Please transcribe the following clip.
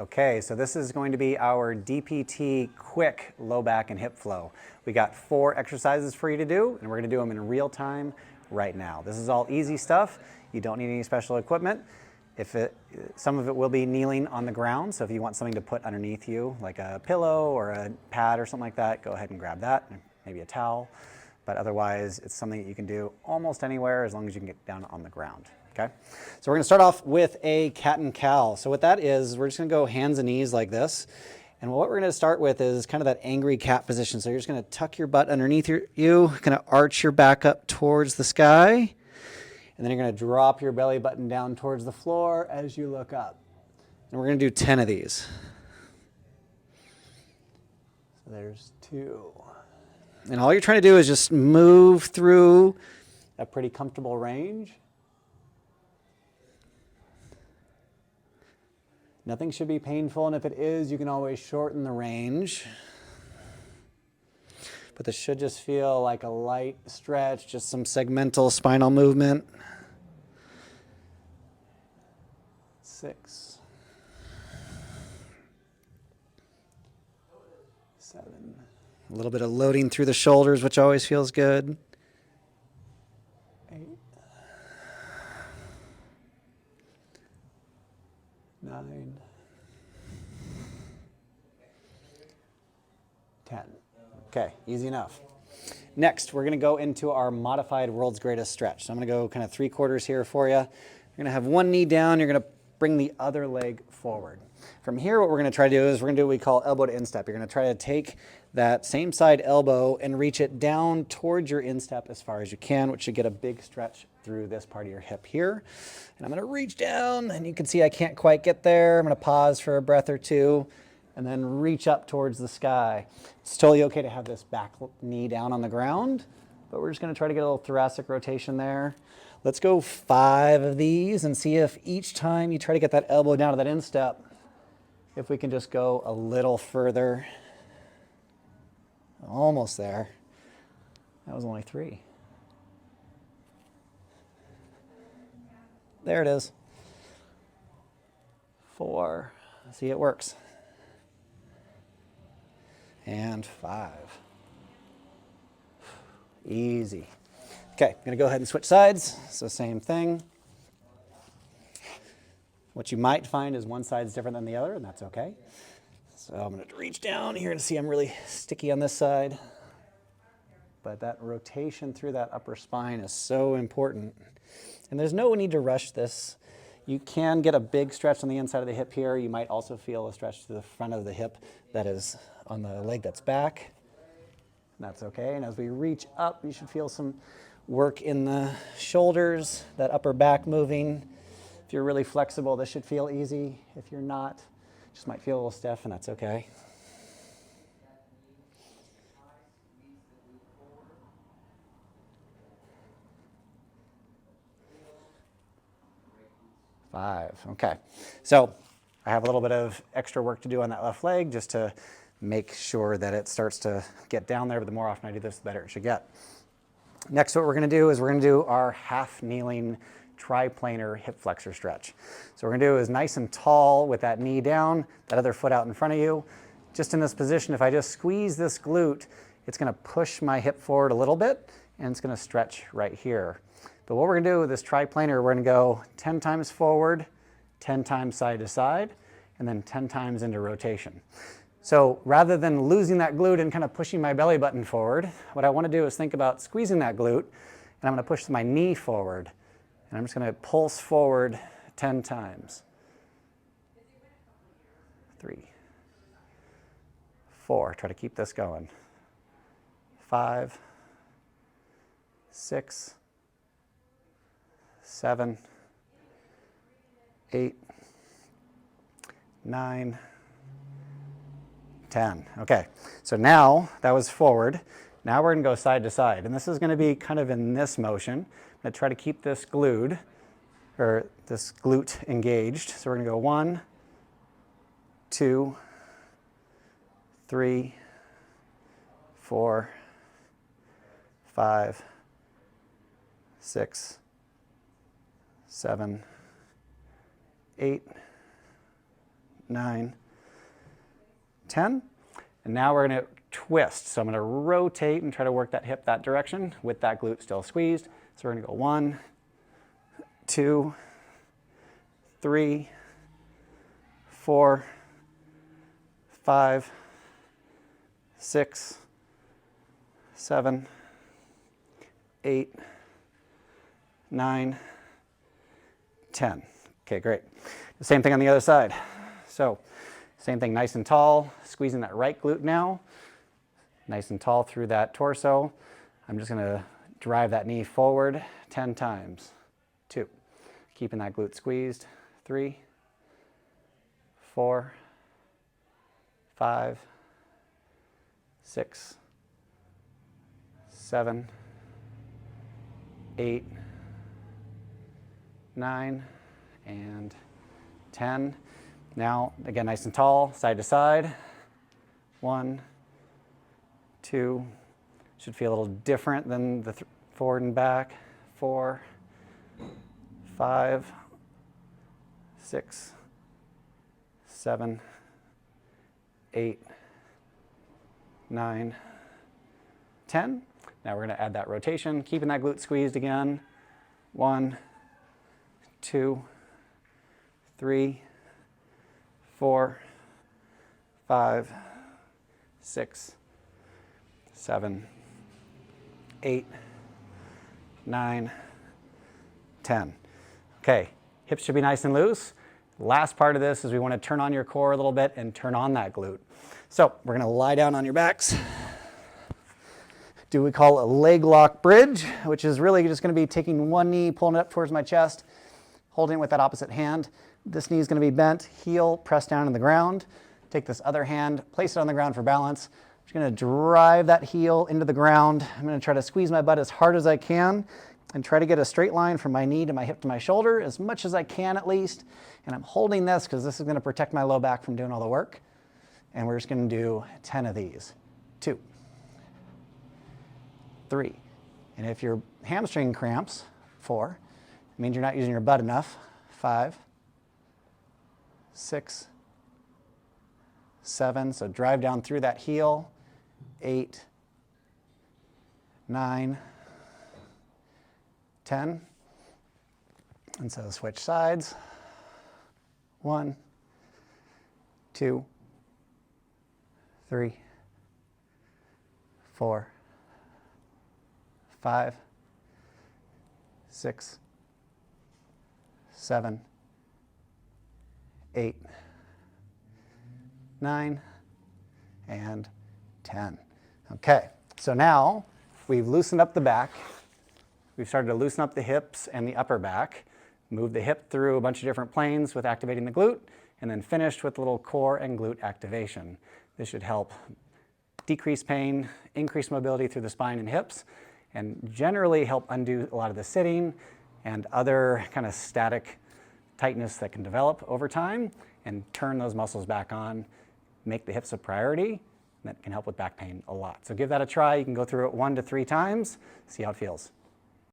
Okay, so this is going to be our DPT quick low back and hip flow. We got 4 exercises for you to do, and we're going to do them in real time right now. This is all easy stuff. You don't need any special equipment. Some of it will be kneeling on the ground, so if you want something to put underneath you, like a pillow or a pad or something like that, go ahead and grab that, maybe a towel. But otherwise, it's something that you can do almost anywhere as long as you can get down on the ground. Okay, so we're going to start off with a cat and cow. So what that is, we're just going to go hands and knees like this. And what we're going to start with is kind of that angry cat position. So you're just going to tuck your butt underneath you, kind of arch your back up towards the sky. And then you're going to drop your belly button down towards the floor as you look up. And we're going to do 10 of these. So there's 2. And all you're trying to do is just move through a pretty comfortable range. Nothing should be painful, and if it is, you can always shorten the range. But this should just feel like a light stretch, just some segmental spinal movement. 6, 7. A little bit of loading through the shoulders, which always feels good. 8, 9, 10. Okay, easy enough. Next, we're going to go into our modified world's greatest stretch. So I'm going to go kind of 3/4 here for you. You're going to have one knee down. You're going to bring the other leg forward. From here, what we're going to try to do is we're going to do what we call elbow to instep. You're going to try to take that same side elbow and reach it down towards your instep as far as you can, which should get a big stretch through this part of your hip here. And I'm going to reach down, and you can see I can't quite get there. I'm going to pause for a breath or two, and then reach up towards the sky. It's totally okay to have this back knee down on the ground, but we're just going to try to get a little thoracic rotation there. Let's go 5 of these and see if each time you try to get that elbow down to that instep, if we can just go a little further. Almost there. That was only 3. There it is. 4. See, it works. And 5. Easy. Okay, I'm going to go ahead and switch sides. So same thing. What you might find is one side's different than the other, and that's okay. So I'm going to reach down here to see I'm really sticky on this side. But that rotation through that upper spine is so important. And there's no need to rush this. You can get a big stretch on the inside of the hip here. You might also feel a stretch to the front of the hip that is on the leg that's back. And that's okay. And as we reach up, you should feel some work in the shoulders, that upper back moving. If you're really flexible, this should feel easy. If you're not, just might feel a little stiff, and that's okay. Five. Okay. So I have a little bit of extra work to do on that left leg just to make sure that it starts to get down there, but the more often I do this, the better it should get. Next, what we're going to do is we're going to do our half kneeling Tri-Planar hip flexor stretch. So what we're going to do is nice and tall with that knee down, that other foot out in front of you. Just in this position, if I just squeeze this glute, it's going to push my hip forward a little bit, and it's going to stretch right here. But what we're going to do with this Tri-Planar, we're going to go 10 times forward, 10 times side to side, and then 10 times into rotation. So rather than losing that glute and kind of pushing my belly button forward, what I want to do is think about squeezing that glute, and I'm going to push my knee forward. And I'm just going to pulse forward 10 times. 3, 4. Try to keep this going. 5, 6, 7, 8, 9, 10. Okay, so now that was forward. Now we're going to go side to side, and this is going to be kind of in this motion. I'm going to try to keep this glued, or this glute engaged. So we're going to go 1, 2, 3, 4, 5, 6, 7, 8, 9, 10. And now we're going to twist. So I'm going to rotate and try to work that hip that direction with that glute still squeezed. So we're going to go 1, 2, 3, 4, 5, 6, 7, 8, 9, 10. Okay, great. The same thing on the other side. So same thing, nice and tall, squeezing that right glute now. Nice and tall through that torso. I'm just going to drive that knee forward 10 times. 2. Keeping that glute squeezed. 3, 4, 5, 6, 7, 8, 9, and 10. Now, again, nice and tall, side to side. 1, 2. Should feel a little different than the forward and back. 4, 5, 6, 7, 8, 9, 10. Now we're going to add that rotation, keeping that glute squeezed again. 1, 2, 3, 4, 5, 6, 7, 8, 9, 10. Okay, hips should be nice and loose. Last part of this is we want to turn on your core a little bit and turn on that glute. So we're going to lie down on your backs. Do what we call a leg lock bridge, which is really just going to be taking one knee, pulling it up towards my chest, holding it with that opposite hand. This knee is going to be bent, heel pressed down in the ground. Take this other hand, place it on the ground for balance. I'm just going to drive that heel into the ground. I'm going to try to squeeze my butt as hard as I can and try to get a straight line from my knee to my hip to my shoulder, as much as I can at least. And I'm holding this because this is going to protect my low back from doing all the work. And we're just going to do 10 of these. 2, 3. And if your hamstring cramps, 4. It means you're not using your butt enough. 5, 6, 7. So drive down through that heel. 8, 9, 10. And so switch sides. 1, 2, 3, 4, 5, 6, 7, 8, 9, and 10. Okay, so now we've loosened up the back. We've started to loosen up the hips and the upper back. Move the hip through a bunch of different planes with activating the glute, and then finished with a little core and glute activation. This should help decrease pain, increase mobility through the spine and hips, and generally help undo a lot of the sitting and other kind of static tightness that can develop over time, and turn those muscles back on, make the hips a priority. That can help with back pain a lot. So give that a try. You can go through it 1 to 3 times, see how it feels.